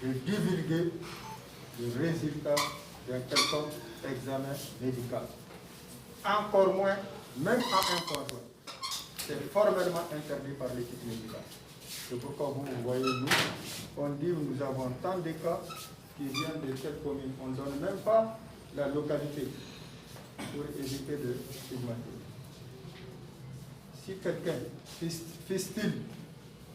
de divulguer le résultat d'un quelconque examen médical. Encore moins, même à un conjoint. C'est formellement interdit par l'équipe médicale. C'est pourquoi vous voyez, on dit que nous avons tant de cas qui viennent de telle commune. On ne donne même pas la localité pour éviter de stigmatiser. Si quelqu'un fistule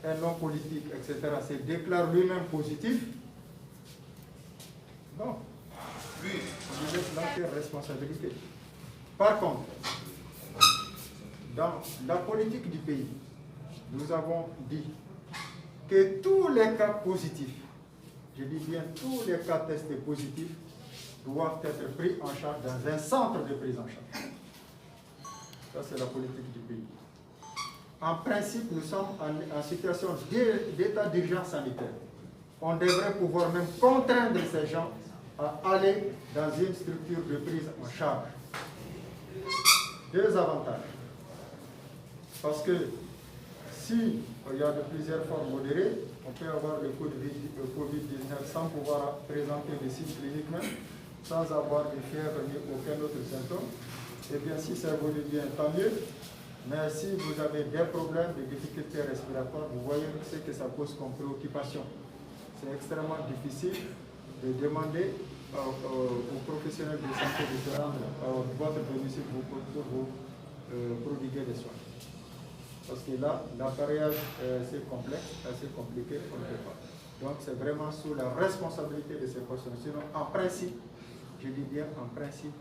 un homme politique, etc., se déclare lui-même positif, non, on lui laisse l'entière responsabilité. Par contre, dans la politique du pays, nous avons dit que tous les cas positifs, je dis bien tous les cas testés positifs, doivent être pris en charge dans un centre de prise en charge. Ça, c'est la politique du pays. En principe, nous sommes en situation d'état d'urgence sanitaire. On devrait pouvoir même contraindre ces gens à aller dans une structure de prise en charge. Deux avantages. Parce que si il y a de plusieurs formes modérées, on peut avoir le Covid-19 sans pouvoir présenter des signes cliniques même, sans avoir de fièvre ni aucun autre symptôme. Et bien, si ça évolue bien, tant mieux. Mais si vous avez des problèmes, des difficultés respiratoires, vous voyez ce que ça pose comme préoccupation. C'est extrêmement difficile de demander aux professionnels de santé de se rendre à votre domicile pour vous prodiguer des soins. Parce que là, l'appareillage est assez complexe, assez compliqué, on ne peut pas. Donc c'est vraiment sous la responsabilité de ces personnes. Sinon, en principe, je dis bien en principe,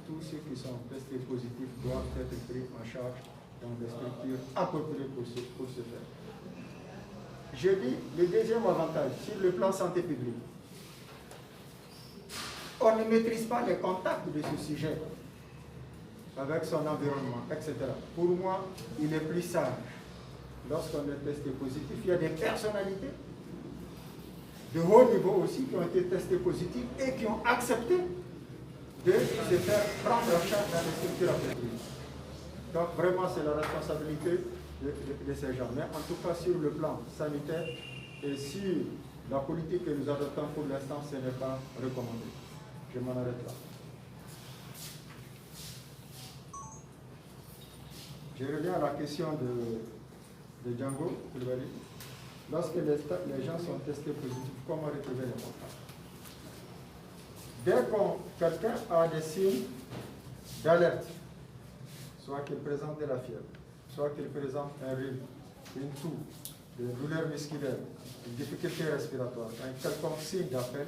tous ceux qui sont testés positifs doivent être pris en charge dans des structures appropriées pour ce faire. Je dis le deuxième avantage, sur le plan santé publique. On ne maîtrise pas les contacts de ce sujet avec son environnement, etc. Pour moi, il est plus sage. Lorsqu'on est testé positif, il y a des personnalités de haut niveau aussi qui ont été testées positives et qui ont accepté de se faire prendre en charge dans les structures appropriées. Donc vraiment, c'est la responsabilité de ces gens. Mais en tout cas, sur le plan sanitaire et sur la politique que nous adoptons pour l'instant, ce n'est pas recommandé. Je m'en arrête là. Je reviens à la question de Django Koulibaly. Lorsque les gens sont testés positifs, comment retrouver les contacts? Dès que quelqu'un a des signes d'alerte, soit qu'il présente de la fièvre, soit qu'il présente un rhume, une toux, des douleurs musculaires, une difficulté respiratoire, un quelconque signe d'appel,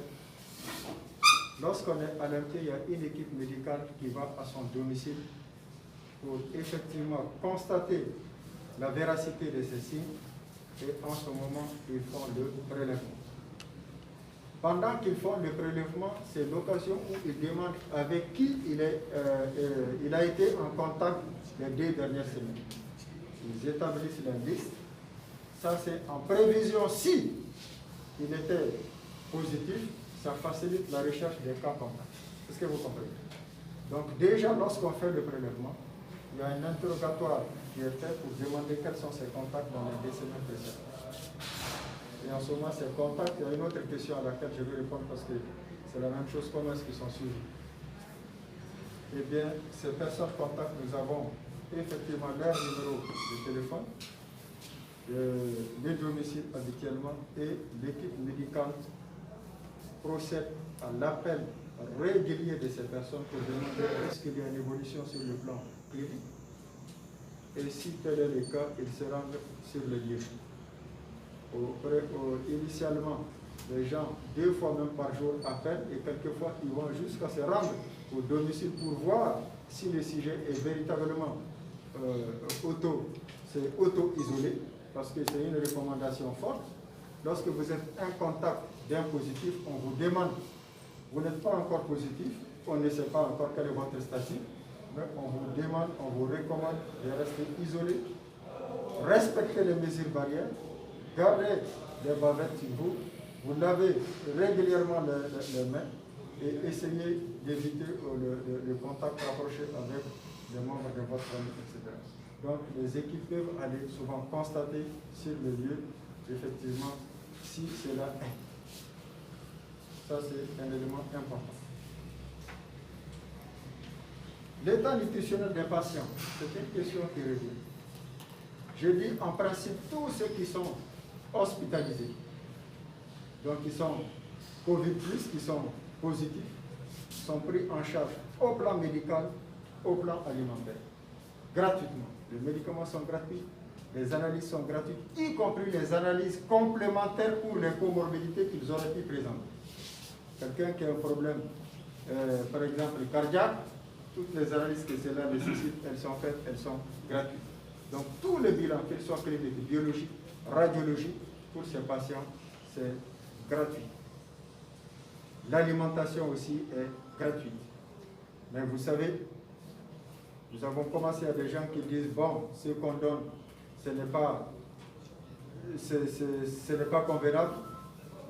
lorsqu'on est alerté, il y a une équipe médicale qui va à son domicile pour effectivement constater la véracité de ces signes et en ce moment, ils font le prélèvement. Pendant qu'ils font le prélèvement, c'est l'occasion où ils demandent avec qui il a été en contact les 2 dernières semaines. Ils établissent la liste. Ça, c'est en prévision. Si il était positif, ça facilite la recherche des cas contacts. Est-ce que vous comprenez? Donc déjà, lorsqu'on fait le prélèvement, il y a un interrogatoire qui est fait pour demander quels sont ses contacts dans les 2 semaines précédentes. Et en ce moment, ces contacts, il y a une autre question à laquelle je vais répondre parce que c'est la même chose, comment est-ce qu'ils sont suivis? Eh bien, ces personnes contacts, nous avons effectivement leur numéro de téléphone, les domiciles habituellement, et l'équipe médicale procède à l'appel régulier de ces personnes pour demander est-ce qu'il y a une évolution sur le plan clinique. Et si tel est le cas, ils se rendent sur le lieu. Initialement, les gens 2 fois même par jour appellent et quelquefois ils vont jusqu'à se rendre au domicile pour voir si le sujet est véritablement auto-isolé, parce que c'est une recommandation forte. Lorsque vous êtes en contact d'un positif, on vous demande, vous n'êtes pas encore positif, on ne sait pas encore quel est votre statut, mais on vous demande, on vous recommande de rester isolé, respecter les mesures barrières, gardez les bavettes sur vous, vous lavez régulièrement les mains et essayez d'éviter le contact rapproché avec les membres de votre famille, etc. Donc les équipes peuvent aller souvent constater sur le lieu, effectivement, si cela est. Ça, c'est un élément important. L'état nutritionnel des patients, c'est une question qui revient. Je dis en principe tous ceux qui sont hospitalisés, donc qui sont Covid+, qui sont positifs, sont pris en charge au plan médical, au plan alimentaire, gratuitement. Les médicaments sont gratuits, les analyses sont gratuites, y compris les analyses complémentaires pour les comorbidités qu'ils auraient pu présenter. Quelqu'un qui a un problème, par exemple cardiaque, toutes les analyses que cela nécessite, elles sont faites, elles sont gratuites. Donc tous les bilans, qu'ils soient cliniques, biologiques, radiologiques, pour ces patients, c'est gratuit. L'alimentation aussi est gratuite. Mais vous savez, nous avons commencé à des gens qui disent, bon, ce qu'on donne, ce n'est pas convenable.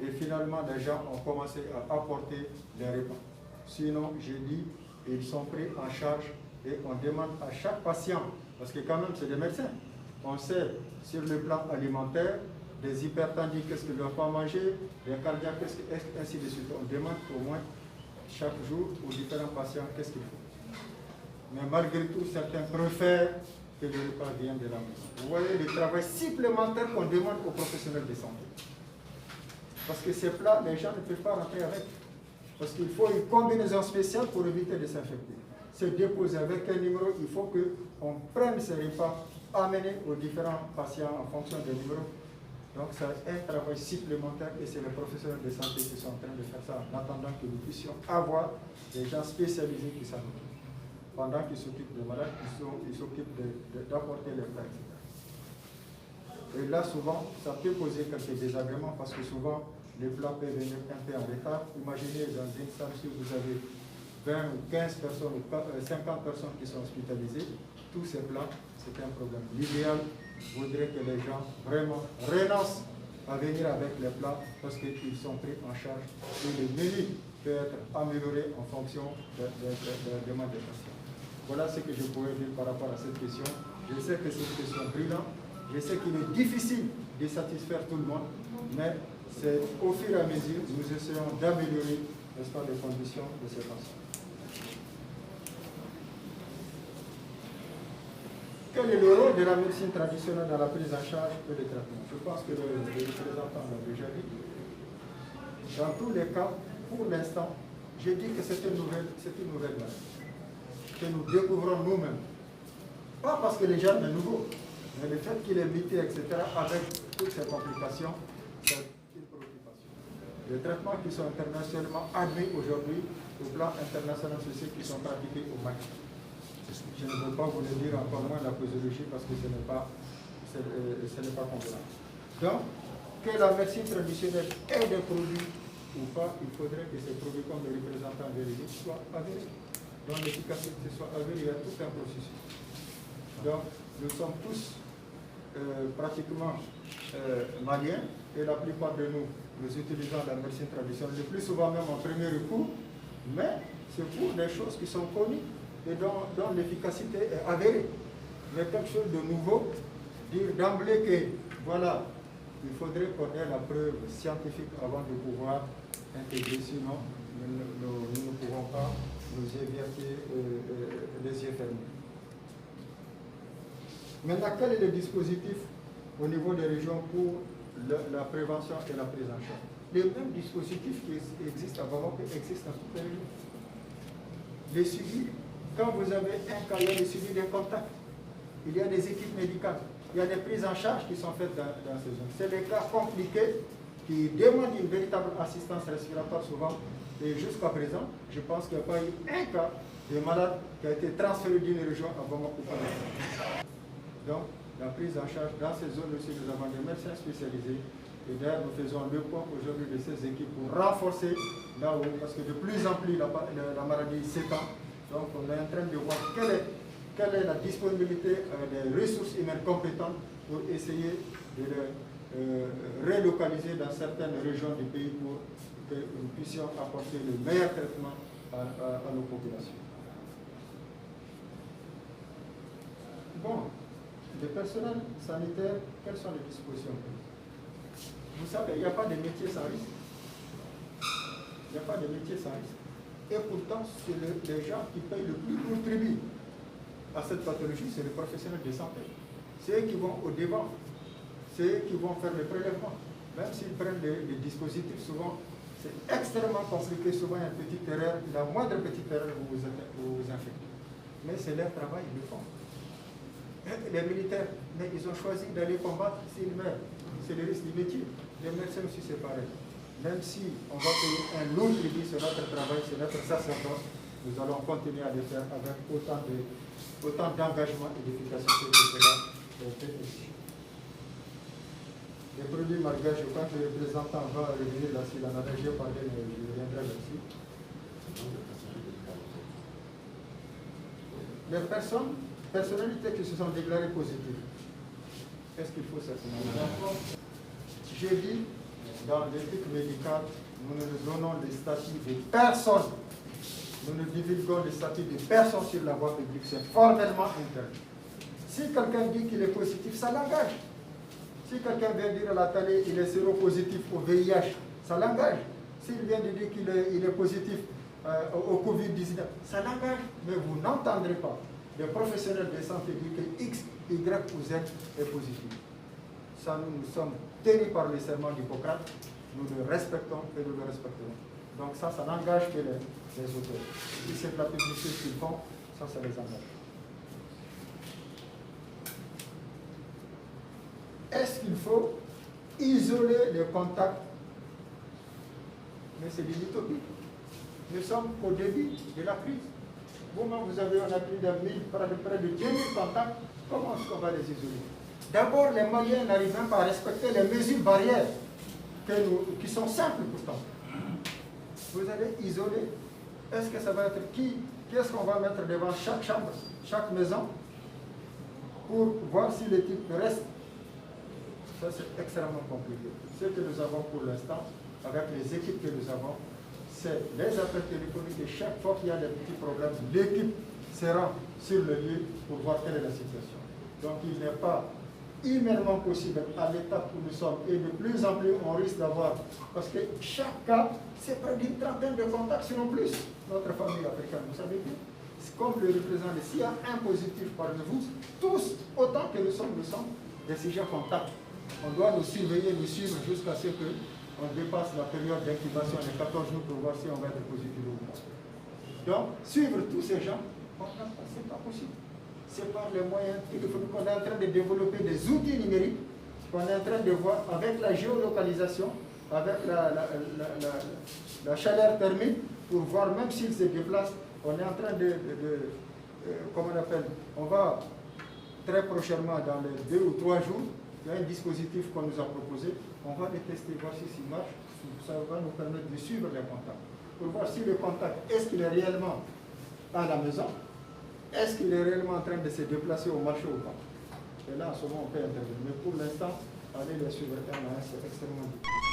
Et finalement, les gens ont commencé à apporter les repas. Sinon, j'ai dit, ils sont pris en charge et on demande à chaque patient, parce que quand même, c'est des médecins. On sait, sur le plan alimentaire, les hypertendus, qu'est-ce qu'ils ne doivent pas manger, les cardiaques, ainsi de suite. On demande au moins chaque jour aux différents patients qu'est-ce qu'il faut. Mais malgré tout, certains préfèrent que le repas vienne de la maison. Vous voyez le travail supplémentaire qu'on demande aux professionnels de santé. Parce que ces plats, les gens ne peuvent pas rentrer avec. Parce qu'il faut une combinaison spéciale pour éviter de s'infecter. C'est déposé avec un numéro, il faut qu'on prenne ces repas, amenés aux différents patients en fonction des numéros. Donc c'est un travail supplémentaire et c'est les professionnels de santé qui sont en train de faire ça en attendant que nous puissions avoir des gens spécialisés qui s'en occupent. Pendant qu'ils s'occupent des malades, ils s'occupent d'apporter les plats, etc. Et là, souvent, ça peut poser quelques désagréments parce que souvent, les plats peuvent venir un peu en retard. Imaginez dans une salle, si vous avez 20 ou 15 personnes ou 50 personnes qui sont hospitalisées, tous ces plats, c'est un problème. L'idéal voudrait que les gens vraiment renoncent à venir avec les plats parce qu'ils sont pris en charge et le menu peut être amélioré en fonction de la demande des patients. Voilà ce que je pourrais dire par rapport à cette question. Je sais que c'est une question brûlante. Je sais qu'il est difficile de satisfaire tout le monde, mais c'est au fur et à mesure que nous essayons d'améliorer, n'est-ce pas, les conditions de ces patients. Quel est le rôle de la médecine traditionnelle dans la prise en charge et le traitement? Je pense que le représentant l'a déjà dit. Dans tous les cas, pour l'instant, je dis que c'est une nouvelle maladie que nous découvrons nous-mêmes. Pas parce que les gens sont nouveaux, mais le fait qu'il est muté, etc., avec toutes ces complications, c'est une préoccupation. Les traitements qui sont internationalement admis aujourd'hui, au plan international, c'est ceux qui sont pratiqués au Mali. Je ne veux pas vous le dire, encore moins la posologie, parce que ce n'est pas convenable. Donc, que la médecine traditionnelle ait des produits ou pas, il faudrait que ces produits, comme le représentant véridique, soient avérés. Donc, l'efficacité soit avérée, il y a tout un processus. Donc, nous sommes tous pratiquement maliens, et la plupart de nous utilisons la médecine traditionnelle, le plus souvent même en premier recours, mais c'est pour des choses qui sont connues et dont l'efficacité est avérée. Mais quelque chose de nouveau, dire d'emblée que, voilà, il faudrait qu'on ait la preuve scientifique avant de pouvoir intégrer, sinon nous ne pouvons pas nous évertir les yeux fermés. Maintenant, quel est le dispositif au niveau des régions pour la prévention et la prise en charge? Les mêmes dispositifs qui existent à Bamako existent dans toutes les régions. Les suivis, quand vous avez un cas, il y a le suivi des contacts, il y a des équipes médicales, il y a des prises en charge qui sont faites dans ces zones. C'est des cas compliqués qui demandent une véritable assistance respiratoire souvent. Et jusqu'à présent, je pense qu'il n'y a pas eu un cas de malade qui a été transféré d'une région à Bamako. Donc, la prise en charge dans ces zones aussi, nous avons des médecins spécialisés. Et d'ailleurs, nous faisons le point aujourd'hui de ces équipes pour renforcer là où, parce que de plus en plus la maladie s'étend. Donc, on est en train de voir quelle est la disponibilité des ressources humaines compétentes pour essayer de les relocaliser dans certaines régions du pays pour que nous puissions apporter le meilleur traitement à nos populations. Bon, le personnel sanitaire, quelles sont les dispositions? Vous savez, il n'y a pas de métier sans risque. Il n'y a pas de métier sans risque. Et pourtant, c'est les gens qui payent le plus gros tribut à cette pathologie, c'est les professionnels de santé. C'est eux qui vont au devant, c'est eux qui vont faire les prélèvements. Même s'ils prennent des dispositifs, souvent, c'est extrêmement compliqué. Souvent, il y a une petite erreur, la moindre petite erreur, vous vous infectez. Mais c'est leur travail, ils le font. Les militaires, mais ils ont choisi d'aller combattre s'ils meurent. C'est le risque du métier. Les médecins aussi, c'est pareil. Même si on va payer un lourd tribut sur notre travail, sur notre sacerdoce, nous allons continuer à le faire avec autant d'engagement et d'efficacité que cela fait ici. Les produits malgaches, je crois que le représentant va revenir là-dessus. Il en a déjà parlé, mais je reviendrai là-dessus. Les personnalités qui se sont déclarées positives, qu'est-ce qu'il faut certainement? J'ai dit, dans l'éthique médicale, nous ne donnons les statuts de personne. Nous ne divulguons les statuts de personne sur la voie publique. C'est formellement interdit. Si quelqu'un dit qu'il est positif, ça l'engage. Si quelqu'un vient dire à la télé qu'il est séropositif au VIH, ça l'engage. S'il vient de dire qu'il est positif au Covid-19, ça l'engage. Mais vous n'entendrez pas des professionnels de santé dire que X, Y ou Z est positif. Ça, nous sommes tenus par les serments d'Hippocrate, nous le respectons et nous le respecterons. Donc ça n'engage que les auteurs. Si c'est de la publicité qu'ils font, ça les engage. Est-ce qu'il faut isoler les contacts? Mais c'est de l'utopie. Nous sommes au début de la crise. Vous-même, on a plus près de 2000 contacts. Comment est-ce qu'on va les isoler? D'abord, les Maliens n'arrivent même pas à respecter les mesures barrières qui sont simples pourtant. Vous allez isoler. Est-ce que ça va être qui? Qu'est-ce qu'on va mettre devant chaque chambre, chaque maison, pour voir si les types restent? Ça, c'est extrêmement compliqué. Ce que nous avons pour l'instant, avec les équipes que nous avons, c'est les appels téléphoniques et chaque fois qu'il y a des petits problèmes, l'équipe se rend sur le lieu pour voir quelle est la situation. Donc, il n'est pas humainement possible à l'étape où nous sommes, et de plus en plus on risque d'avoir, parce que chaque cas, c'est près d'une trentaine de contacts, sinon plus, notre famille africaine, vous savez bien. Comme le représentant, s'il y a un positif parmi vous, tous, autant que nous sommes des sujets contacts. On doit nous surveiller, nous suivre jusqu'à ce qu'on dépasse la période d'incubation de 14 jours pour voir si on va être positif ou pas. Donc, suivre tous ces gens, ce n'est pas possible. C'est par les moyens qu'on est en train de développer des outils numériques, qu'on est en train de voir avec la géolocalisation, avec la chaleur thermique, pour voir même s'ils se déplacent. On est en train comment on appelle, on va très prochainement, dans les 2 ou 3 jours, il y a un dispositif qu'on nous a proposé, on va les tester, voir si ça marche, ça va nous permettre de suivre les contacts, pour voir si le contact, est-ce qu'il est réellement à la maison, est-ce qu'il est réellement en train de se déplacer au marché ou pas. Et là, en ce moment, on peut intervenir. Mais pour l'instant, aller les suivre un à un, c'est extrêmement difficile.